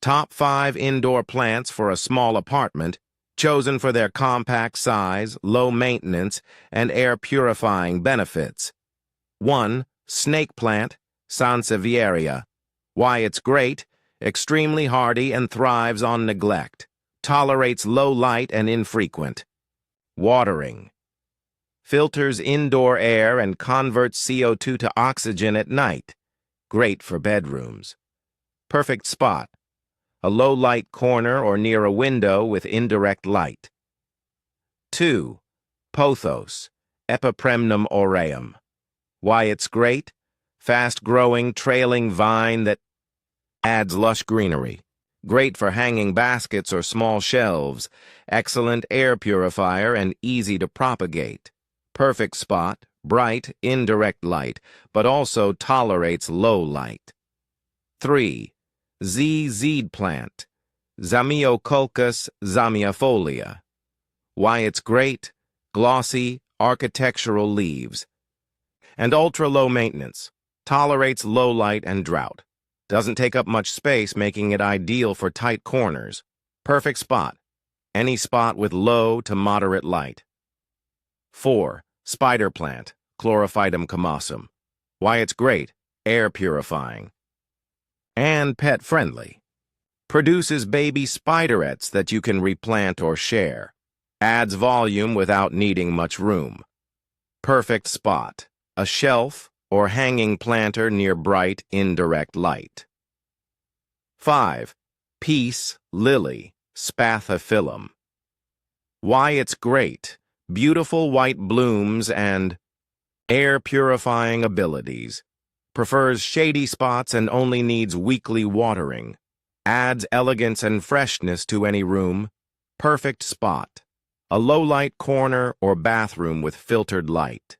Top 5 indoor plants for a small apartment, chosen for their compact size, low maintenance, and air-purifying benefits. 1. Snake plant, Sansevieria. Why it's great: extremely hardy and thrives on neglect. Tolerates low light and infrequent. Watering. Filters indoor air and converts CO2 to oxygen at night. Great for bedrooms. Perfect spot: a low-light corner or near a window with indirect light. 2. Pothos, Epipremnum aureum. Why it's great: fast-growing, trailing vine that adds lush greenery. Great for hanging baskets or small shelves. Excellent air purifier and easy to propagate. Perfect spot: bright, indirect light, but also tolerates low light. 3. ZZ plant, Zamioculcas zamiifolia. Why it's great: glossy, architectural leaves. And ultra-low maintenance. Tolerates low light and drought. Doesn't take up much space, making it ideal for tight corners. Perfect spot: any spot with low to moderate light. 4. Spider plant, Chlorophytum comosum. Why it's great: air purifying. And pet-friendly. Produces baby spiderets that you can replant or share. Adds volume without needing much room. Perfect spot: a shelf or hanging planter near bright, indirect light. 5. Peace lily, Spathiphyllum. Why it's great: beautiful white blooms and air-purifying abilities. Prefers shady spots and only needs weekly watering. Adds elegance and freshness to any room. Perfect spot: a low-light corner or bathroom with filtered light.